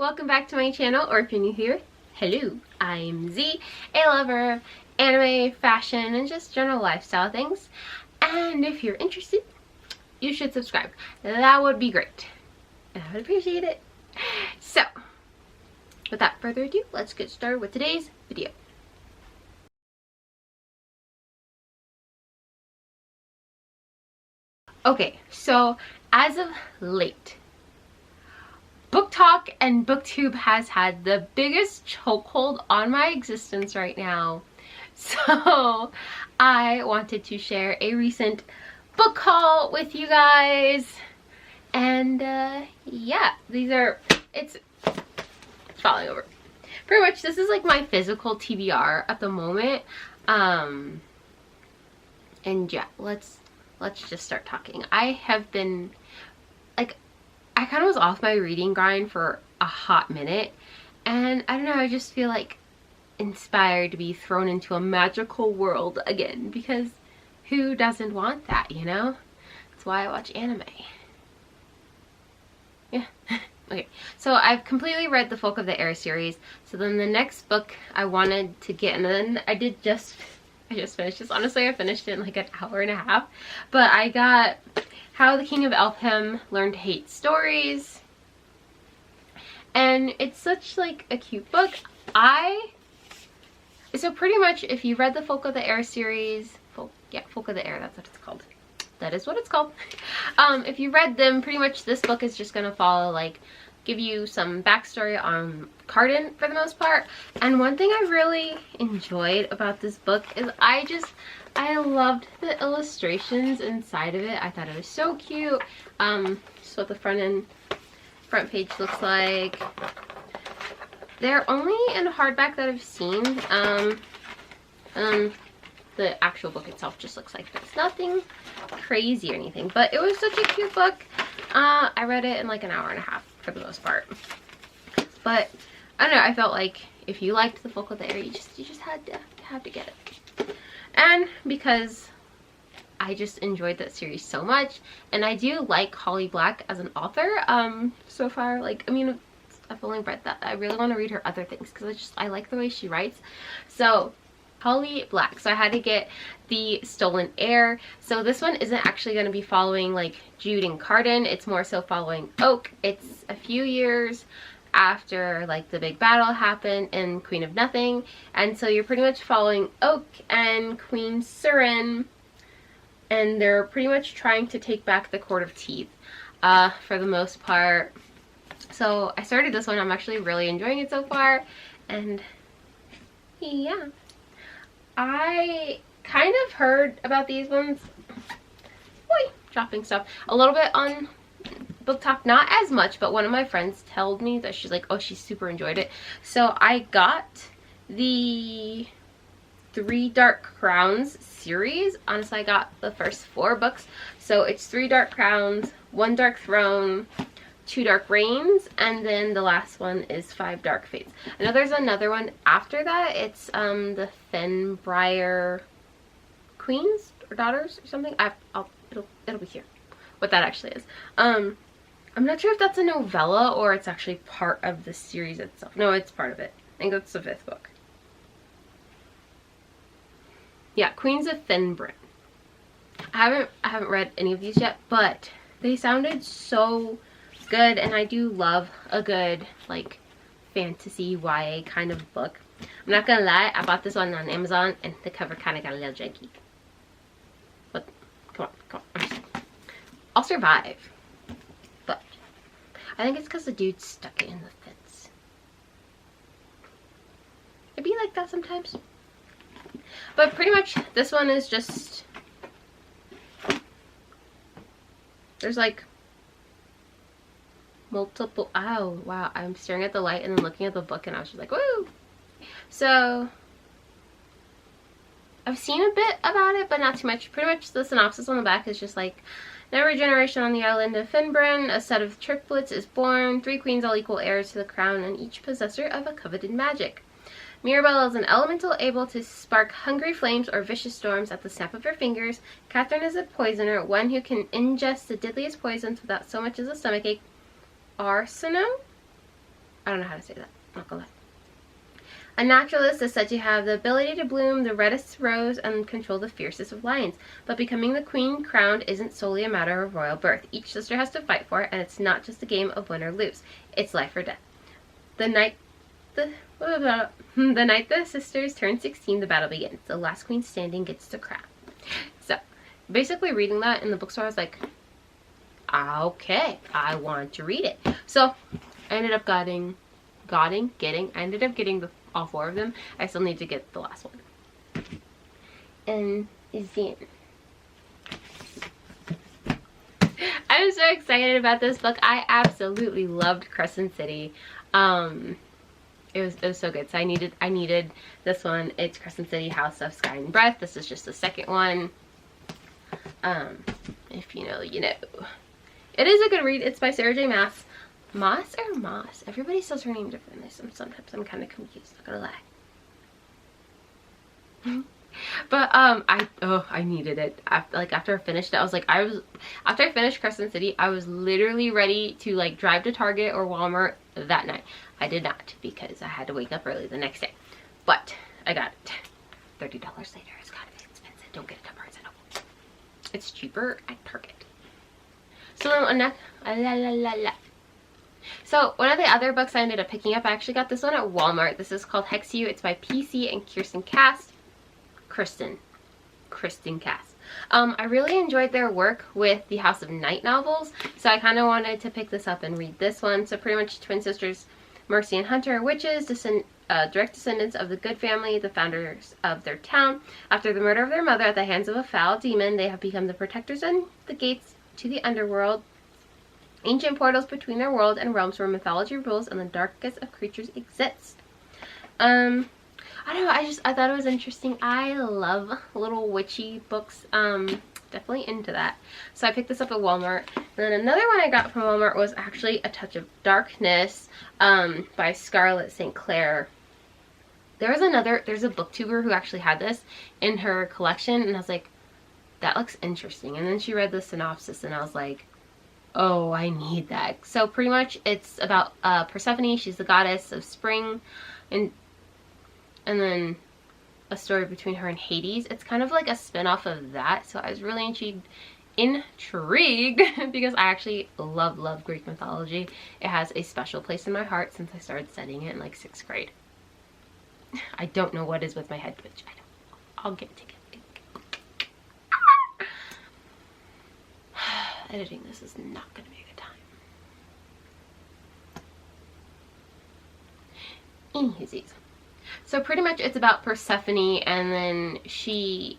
welcome back to my channel, or if you're new here, hello, I'm Z, a lover of anime, fashion, and just general lifestyle things. And if you're interested, you should subscribe. That would be great, and I would appreciate it. So, without further ado, let's get started with today's video. Okay, so as of late, BookTok and BookTube has had the biggest chokehold on my existence right now. So I wanted to share a recent book haul with you guys. And yeah, it's falling over. Pretty much this is like my physical TBR at the moment. And yeah, let's just start talking. I have been like, I kind of was off my reading grind for a hot minute, and I don't know, I just feel like inspired to be thrown into a magical world again, because who doesn't want that, you know? That's why I watch anime. Yeah. Okay, so I've completely read the Folk of the Air series, so then the next book I wanted to get, and then I just finished this. Honestly, I finished it in like an hour and a half, but I got How the King of Elfham Learned to Hate Stories, and it's such like a cute book. So pretty much if you read the Folk of the Air series, Folk of the Air, that's what it's called. That is what it's called. If you read them, pretty much this book is just gonna follow, like, give you some backstory on Cardan for the most part. And one thing I really enjoyed about this book is I loved the illustrations inside of it. I thought it was so cute. Just what the front page looks like. They're only in hardback that I've seen. The actual book itself just looks like this. Nothing crazy or anything, but it was such a cute book. I read it in like an hour and a half for the most part. But I don't know, I felt like if you liked the Folk of the Air, you just had to get it. And because I just enjoyed that series so much, and I do like Holly Black as an author, so far, like, I mean, I've only read that. I really want to read her other things because I like the way she writes. So Holly Black. So I had to get the Stolen Heir. So this one isn't actually going to be following like Jude and Cardan. It's more so following Oak. It's a few years after like the big battle happened in Queen of Nothing, and so you're pretty much following Oak and Queen Surin, and they're pretty much trying to take back the Court of Teeth for the most part. So I started this one. I'm actually really enjoying it so far, and yeah, I kind of heard about these ones, dropping stuff, a little bit on BookTok, not as much, but one of my friends told me that she's like, oh, she super enjoyed it. So I got the 3 Dark Crowns series. Honestly, I got the first 4 books. So it's 3 Dark Crowns, 1 Dark Throne, 2 Dark Reigns, and then the last one is 5 Dark Fates. I know there's another one after that. It's the Fenbriar Queens or Daughters or something. It'll be here what that actually is. I'm not sure if that's a novella or it's actually part of the series itself. No, it's part of it. I think that's the 5th book. Yeah, Queens of Fenbrin. I haven't read any of these yet, but they sounded so good, and I do love a good like fantasy YA kind of book. I'm not gonna lie, I bought this one on Amazon and the cover kind of got a little janky. But come on. I'll survive. But I think it's because the dude's stuck in the fence. It'd be like that sometimes. But pretty much this one is just, there's like multiple, oh wow, I'm staring at the light and then looking at the book, and I was just like, woo! So I've seen a bit about it, but not too much. Pretty much the synopsis on the back is just like, in every generation on the island of Fenbrin, a set of triplets is born, 3 queens, all equal heirs to the crown, and each possessor of a coveted magic. Mirabelle is an elemental able to spark hungry flames or vicious storms at the snap of her fingers. Catherine is a poisoner, one who can ingest the deadliest poisons without so much as a stomachache. Arsinoe I don't know how to say that. Not gonna lie. A naturalist is said to have the ability to bloom the reddest rose and control the fiercest of lions. But becoming the queen crowned isn't solely a matter of royal birth. Each sister has to fight for it, and it's not just a game of win or lose. It's life or death. The night the sisters turn 16, the battle begins. The last queen standing gets the crown. So, basically reading that in the bookstore, I was like, okay, I want to read it. So, I ended up getting all 4 of them. I still need to get the last one. And then I'm so excited about this book. I absolutely loved Crescent City. It was so good. So I needed this one. It's Crescent City, House of Sky and Breath. This is just the second one. If you know, you know. It is a good read. It's by Sarah J. Maas. Moss or Moss? Everybody says her name differently. Sometimes I'm kind of confused, not gonna lie. But I needed it. After I finished it, after I finished Crescent City, I was literally ready to like drive to Target or Walmart that night. I did not, because I had to wake up early the next day. But I got it. $30 later. It's kind of expensive. Don't get it at Barnes & Noble. It's cheaper at Target. So So one of the other books I ended up picking up, I actually got this one at Walmart. This is called Hex You. It's by PC and Kristen Cass. I really enjoyed their work with the House of Night novels, so I kind of wanted to pick this up and read this one. So pretty much twin sisters Mercy and Hunter are witches, direct descendants of the Good family, the founders of their town. After the murder of their mother at the hands of a foul demon, they have become the protectors and the gates to the underworld. Ancient portals between their world and realms where mythology rules and the darkest of creatures exist. I don't know, I thought it was interesting. I love little witchy books. Definitely into that. So I picked this up at Walmart. And then another one I got from Walmart was actually A Touch of Darkness by Scarlett St. Clair. There's a booktuber who actually had this in her collection, and I was like, that looks interesting. And then she read the synopsis and I was like, oh, I need that. So pretty much it's about Persephone. She's the goddess of spring, and then a story between her and Hades. It's kind of like a spin-off of that, so I was really intrigued because I actually love Greek mythology. It has a special place in my heart since I started studying it in like 6th grade. I don't know what is with my head twitch. I'll get to it. Editing this is not going to be a good time. Anywhoosies. So pretty much it's about Persephone, and then she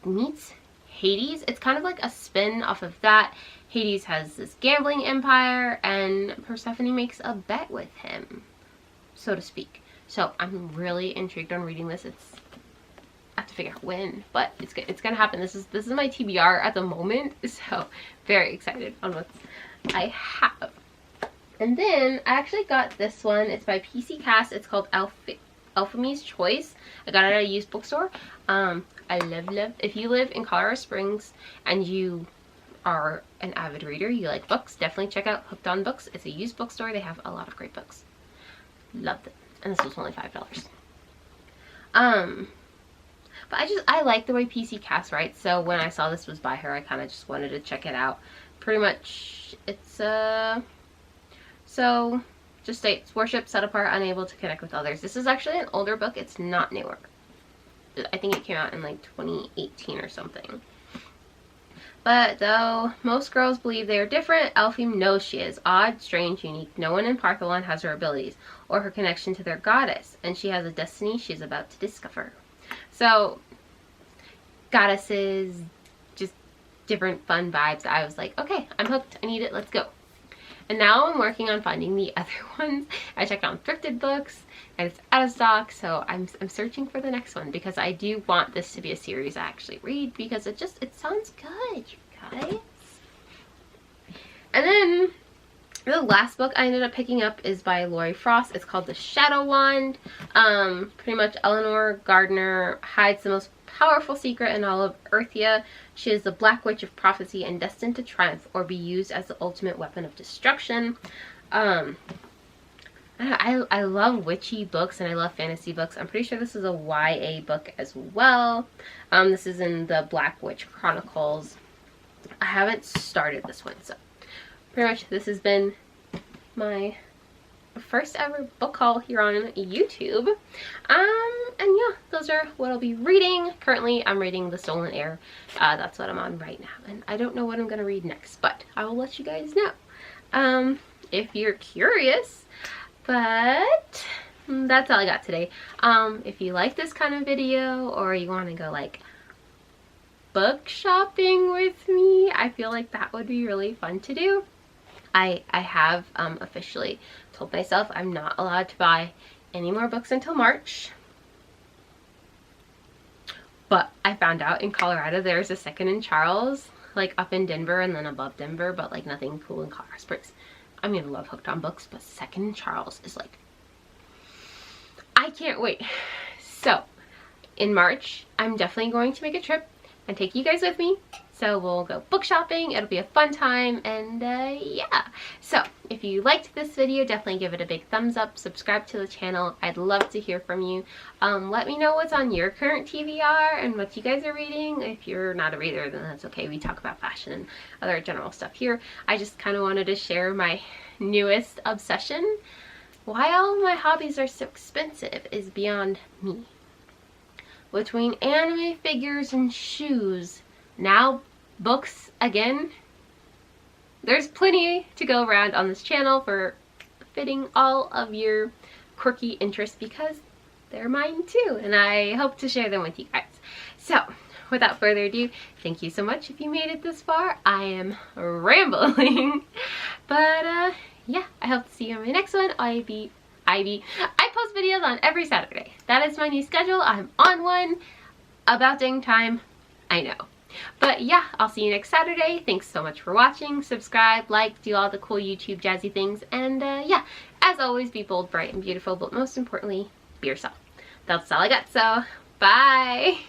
meets Hades. It's kind of like a spin off of that. Hades has this gambling empire, and Persephone makes a bet with him, so to speak. So I'm really intrigued on reading this. I have to figure out when, but it's gonna happen. This is my TBR at the moment, so very excited on what I have. And then I actually got this one. It's by PC Cast. It's called Alchemy's Choice. I got it at a used bookstore. I love. If you live in Colorado Springs and you are an avid reader, you like books, definitely check out Hooked on Books. It's a used bookstore. They have a lot of great books. Loved it. And this was only $5. But I like the way PC Cast writes, so when I saw this was by her, I kind of just wanted to check it out. Pretty much, it's, so, just states, worship, set apart, unable to connect with others. This is actually an older book. It's not newer. I think it came out in like 2018 or something. But though most girls believe they are different, Elphime knows she is odd, strange, unique. No one in Partholon has her abilities or her connection to their goddess, and she has a destiny she is about to discover. So, goddesses, just different fun vibes. I was like, okay, I'm hooked. I need it. Let's go. And now I'm working on finding the other ones. I checked on Thrifted Books, and it's out of stock, so I'm searching for the next one because I do want this to be a series I actually read because it sounds good, you guys. And then the last book I ended up picking up is by Lori Frost. It's called The Shadow Wand. Pretty much Eleanor Gardner hides the most powerful secret in all of Earthia. She is the Black Witch of prophecy and destined to triumph or be used as the ultimate weapon of destruction. I love witchy books and I love fantasy books. I'm pretty sure this is a YA book as well. This is in the Black Witch Chronicles. I haven't started this one, so pretty much this has been my first ever book haul here on YouTube. And yeah, those are what I'll be reading. Currently, I'm reading The Stolen Heir. That's what I'm on right now, and I don't know what I'm gonna read next, but I will let you guys know if you're curious. But that's all I got today. If you like this kind of video, or you want to go like book shopping with me, I feel like that would be really fun to do. I have officially told myself I'm not allowed to buy any more books until March. But I found out in Colorado there's a Second and Charles, like up in Denver and then above Denver, but like nothing cool in Colorado Springs. I mean, I love Hooked on Books, but Second and Charles is like, I can't wait. So in March, I'm definitely going to make a trip and take you guys with me. So we'll go book shopping. It'll be a fun time, and yeah. So if you liked this video, definitely give it a big thumbs up. Subscribe to the channel. I'd love to hear from you. Let me know what's on your current TBR and what you guys are reading. If you're not a reader, then that's okay. We talk about fashion and other general stuff here. I just kind of wanted to share my newest obsession. Why all my hobbies are so expensive is beyond me. Between anime figures and shoes, now books again, there's plenty to go around on this channel for fitting all of your quirky interests, because they're mine too, and I hope to share them with you guys. So without further ado, thank you so much if you made it this far. I am rambling, but yeah, I hope to see you on my next one. I post videos on every Saturday. That is my new schedule. I'm on one. About dang time, I know. But yeah, I'll see you next Saturday. Thanks so much for watching. Subscribe, like, do all the cool YouTube jazzy things. And yeah, as always, be bold, bright, and beautiful. But most importantly, be yourself. That's all I got. So, bye!